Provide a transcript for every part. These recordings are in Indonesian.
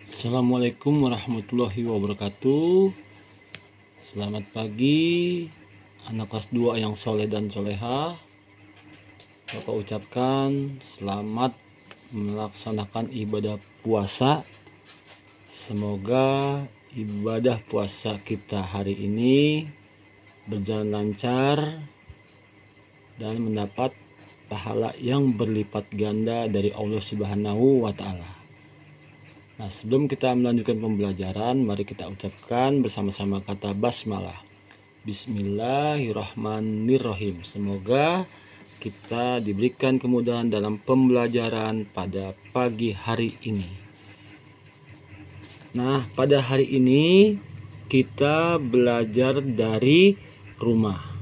Assalamualaikum warahmatullahi wabarakatuh. Selamat pagi anak kelas 2 yang soleh dan soleha. Bapak ucapkan selamat melaksanakan ibadah puasa. Semoga ibadah puasa kita hari ini berjalan lancar dan mendapat pahala yang berlipat ganda dari Allah Subhanahu wa Ta'ala. Nah, sebelum kita melanjutkan pembelajaran, mari kita ucapkan bersama-sama kata basmalah. Bismillahirrahmanirrahim. Semoga kita diberikan kemudahan dalam pembelajaran pada pagi hari ini. Nah, pada hari ini kita belajar dari rumah.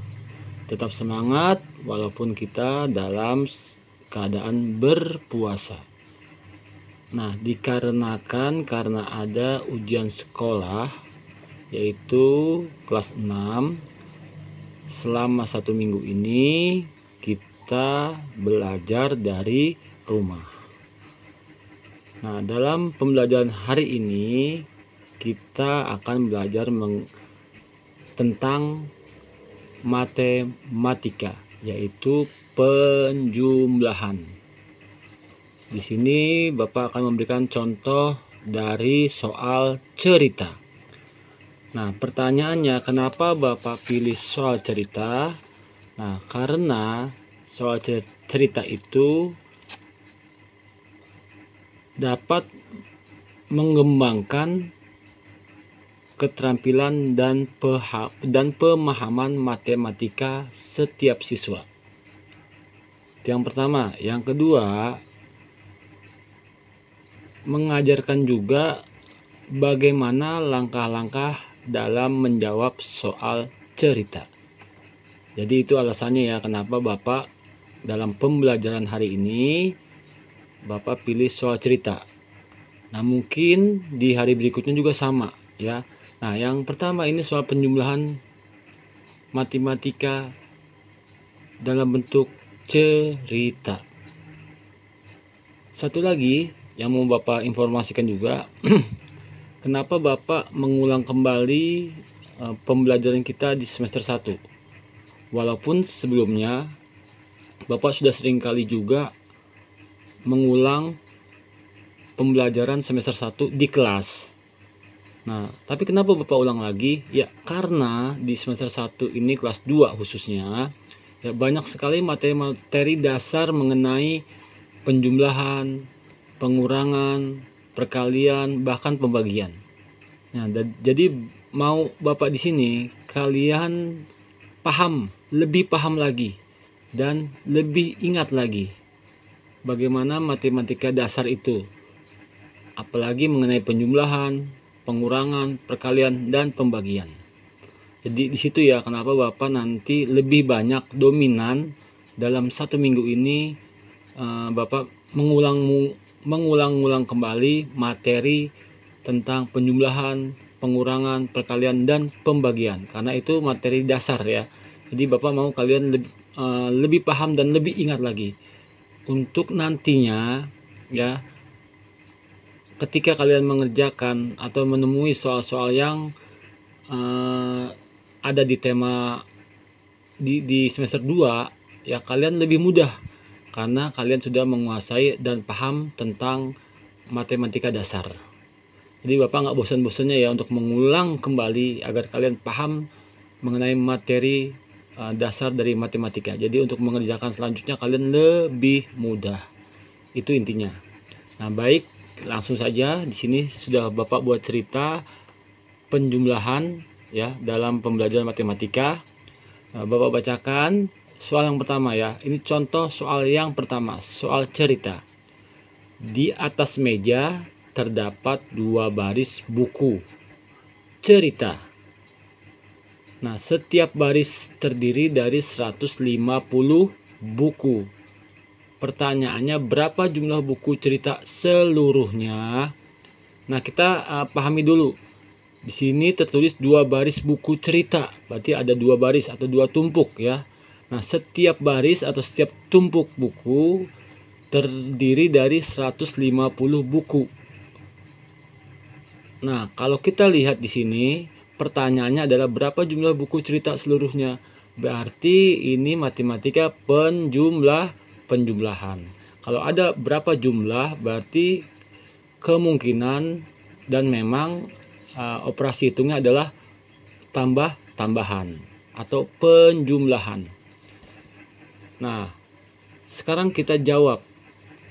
Tetap semangat walaupun kita dalam keadaan berpuasa. Nah, karena ada ujian sekolah yaitu kelas 6, selama 1 minggu ini kita belajar dari rumah. Nah, dalam pembelajaran hari ini kita akan belajar tentang matematika, yaitu penjumlahan. Di sini Bapak akan memberikan contoh dari soal cerita. Nah, pertanyaannya, kenapa Bapak pilih soal cerita? Nah, karena soal cerita itu dapat mengembangkan keterampilan dan pemahaman matematika setiap siswa. Yang pertama. Yang kedua, mengajarkan juga bagaimana langkah-langkah dalam menjawab soal cerita. Jadi itu alasannya ya kenapa Bapak dalam pembelajaran hari ini Bapak pilih soal cerita. Nah, mungkin di hari berikutnya juga sama ya. Nah, yang pertama ini soal penjumlahan matematika dalam bentuk cerita. Satu lagi yang mau Bapak informasikan juga, kenapa Bapak mengulang kembali pembelajaran kita di semester 1. Walaupun sebelumnya Bapak sudah sering kali juga mengulang pembelajaran semester 1 di kelas. Nah, tapi kenapa Bapak ulang lagi? Ya, karena di semester 1 ini kelas 2 khususnya, ya banyak sekali materi-materi dasar mengenai penjumlahan, pengurangan, perkalian, bahkan pembagian. Nah, jadi mau Bapak di sini kalian lebih paham lagi dan lebih ingat lagi bagaimana matematika dasar itu. Apalagi mengenai penjumlahan, pengurangan, perkalian, dan pembagian. Jadi di situ ya kenapa Bapak nanti lebih banyak dominan dalam 1 minggu ini Bapak mengulang-ulang kembali materi tentang penjumlahan, pengurangan, perkalian, dan pembagian. Karena itu materi dasar ya. Jadi Bapak mau kalian lebih paham dan lebih ingat lagi. Untuk nantinya ya, ketika kalian mengerjakan atau menemui soal-soal yang ada di tema di semester 2 ya, kalian lebih mudah karena kalian sudah menguasai dan paham tentang matematika dasar. Jadi Bapak nggak bosan-bosannya ya untuk mengulang kembali agar kalian paham mengenai materi dasar dari matematika. Jadi untuk mengerjakan selanjutnya kalian lebih mudah. Itu intinya. Nah, baik, langsung saja di sini sudah Bapak buat cerita penjumlahan ya dalam pembelajaran matematika. Nah, Bapak bacakan soal yang pertama ya. Ini contoh soal yang pertama, soal cerita. Di atas meja terdapat 2 baris buku cerita. Nah, setiap baris terdiri dari 150 buku. Pertanyaannya, berapa jumlah buku cerita seluruhnya? Nah, kita pahami dulu. Di sini tertulis 2 baris buku cerita, berarti ada 2 baris atau 2 tumpuk ya. Nah, setiap baris atau setiap tumpuk buku terdiri dari 150 buku. Nah, kalau kita lihat di sini, pertanyaannya adalah berapa jumlah buku cerita seluruhnya. Berarti ini matematika penjumlahan. Kalau ada berapa jumlah, berarti kemungkinan dan memang operasi hitungnya adalah tambahan atau penjumlahan. Nah, sekarang kita jawab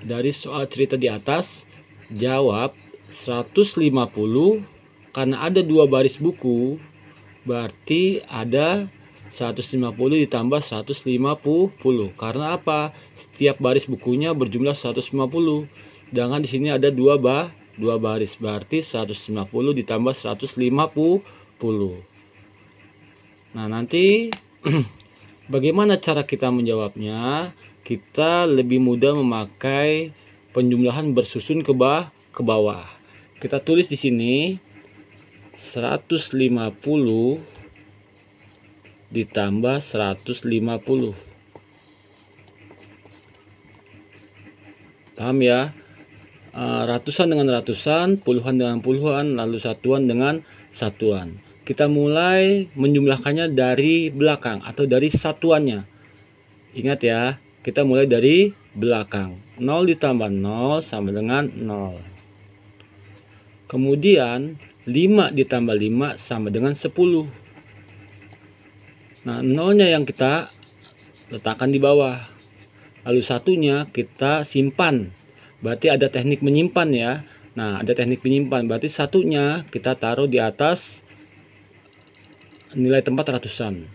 dari soal cerita di atas. Jawab 150 karena ada 2 baris buku, berarti ada 150 ditambah 150. Karena apa? Setiap baris bukunya berjumlah 150. Sedangkan di sini ada 2 baris, berarti 150 ditambah 150. Nah, nanti bagaimana cara kita menjawabnya? Kita lebih mudah memakai penjumlahan bersusun ke bawah. Kita tulis di sini 150 ditambah 150. Paham ya? Ratusan dengan ratusan, puluhan dengan puluhan, lalu satuan dengan satuan. Kita mulai menjumlahkannya dari belakang atau dari satuannya. Ingat ya, kita mulai dari belakang. 0 ditambah 0 sama dengan 0. Kemudian 5 ditambah 5 sama dengan 10. Nah, 0-nya yang kita letakkan di bawah. Lalu satunya kita simpan. Berarti ada teknik menyimpan ya. Nah, ada teknik menyimpan. Berarti satunya kita taruh di atas nilai tempat ratusan.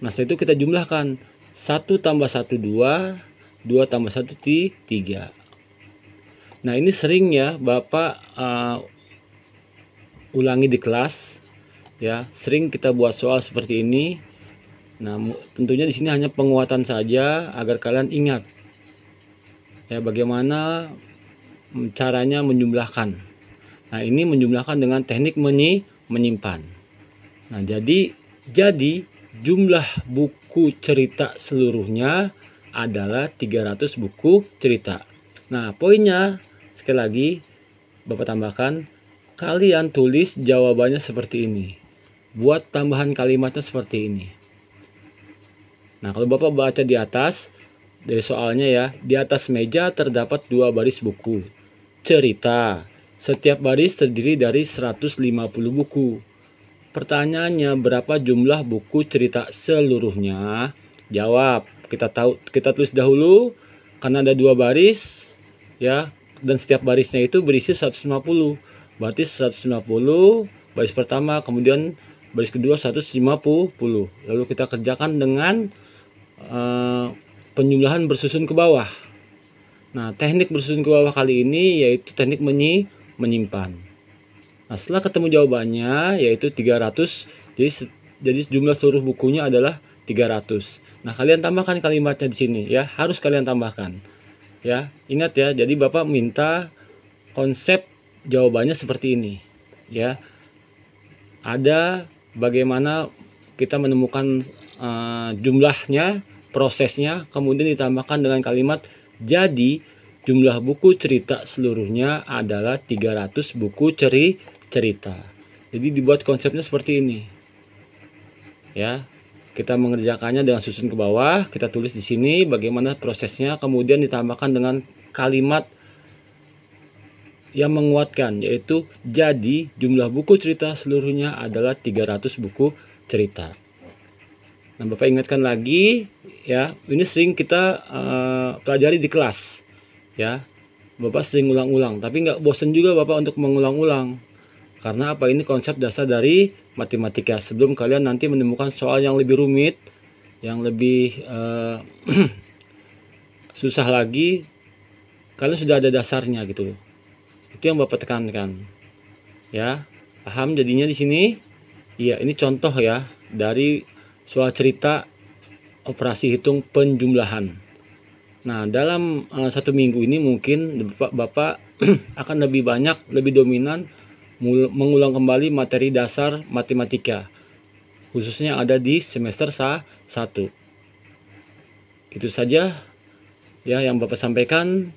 Nah, setelah itu kita jumlahkan. 1 tambah 1 2, 2 tambah 1 3. Nah, ini sering ya Bapak ulangi di kelas ya. Sering kita buat soal seperti ini. Nah, tentunya di sini hanya penguatan saja agar kalian ingat ya bagaimana caranya menjumlahkan. Nah, ini menjumlahkan dengan teknik menyimpan. Nah, jadi jumlah buku cerita seluruhnya adalah 300 buku cerita. Nah, poinnya sekali lagi Bapak tambahkan, kalian tulis jawabannya seperti ini. Buat tambahan kalimatnya seperti ini. Nah, kalau Bapak baca di atas dari soalnya ya, di atas meja terdapat 2 baris buku cerita. Setiap baris terdiri dari 150 buku. Pertanyaannya, berapa jumlah buku cerita seluruhnya? Jawab. Kita tulis dahulu karena ada 2 baris ya, dan setiap barisnya itu berisi 150. Berarti 150 baris pertama, kemudian baris kedua 150. Lalu kita kerjakan dengan penjumlahan bersusun ke bawah. Nah, teknik bersusun ke bawah kali ini yaitu teknik menyimpan. Nah, setelah ketemu jawabannya yaitu 300. Jadi jumlah seluruh bukunya adalah 300. Nah, kalian tambahkan kalimatnya di sini ya, harus kalian tambahkan. Ya, ingat ya. Jadi Bapak minta konsep jawabannya seperti ini ya. Ada bagaimana kita menemukan jumlahnya, prosesnya, kemudian ditambahkan dengan kalimat jadi jumlah buku cerita seluruhnya adalah 300 buku cerita. Jadi dibuat konsepnya seperti ini. Ya. Kita mengerjakannya dengan susun ke bawah, kita tulis di sini bagaimana prosesnya, kemudian ditambahkan dengan kalimat yang menguatkan yaitu jadi jumlah buku cerita seluruhnya adalah 300 buku cerita. Nah, Bapak ingatkan lagi ya, ini sering kita pelajari di kelas ya. Bapak sering ulang-ulang, tapi nggak bosan juga Bapak untuk mengulang-ulang. Karena apa? Ini konsep dasar dari matematika. Sebelum kalian nanti menemukan soal yang lebih rumit, yang lebih susah lagi, kalian sudah ada dasarnya gitu loh. Itu yang Bapak tekankan. Ya, paham jadinya di sini? Iya, ini contoh ya dari soal cerita operasi hitung penjumlahan. Nah, dalam 1 minggu ini mungkin Bapak akan lebih banyak, lebih dominan mengulang kembali materi dasar matematika, khususnya yang ada di semester 1. Itu saja ya yang Bapak sampaikan.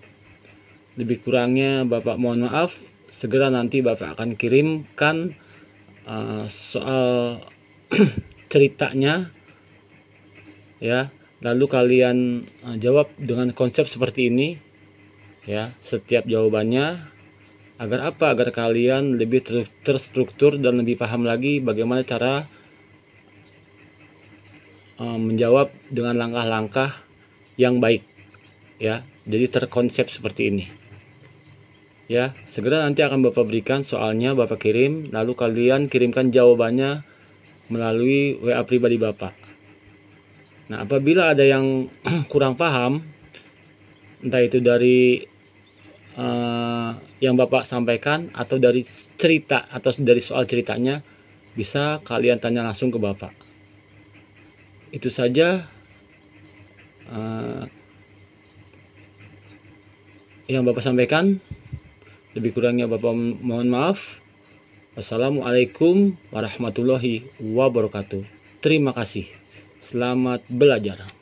Lebih kurangnya Bapak mohon maaf. segera nanti Bapak akan kirimkan soal ceritanya ya, lalu kalian jawab dengan konsep seperti ini ya, setiap jawabannya. Agar apa? Agar kalian lebih terstruktur dan lebih paham lagi bagaimana cara menjawab dengan langkah-langkah yang baik ya. Jadi terkonsep seperti ini ya. Segera nanti akan Bapak berikan soalnya, Bapak kirim, lalu kalian kirimkan jawabannya melalui WA pribadi Bapak. Nah, apabila ada yang kurang paham, entah itu dari yang Bapak sampaikan atau dari cerita atau dari soal ceritanya, bisa kalian tanya langsung ke Bapak. Itu saja yang Bapak sampaikan. Lebih kurangnya Bapak mohon maaf. Wassalamualaikum warahmatullahi wabarakatuh. Terima kasih. Selamat belajar.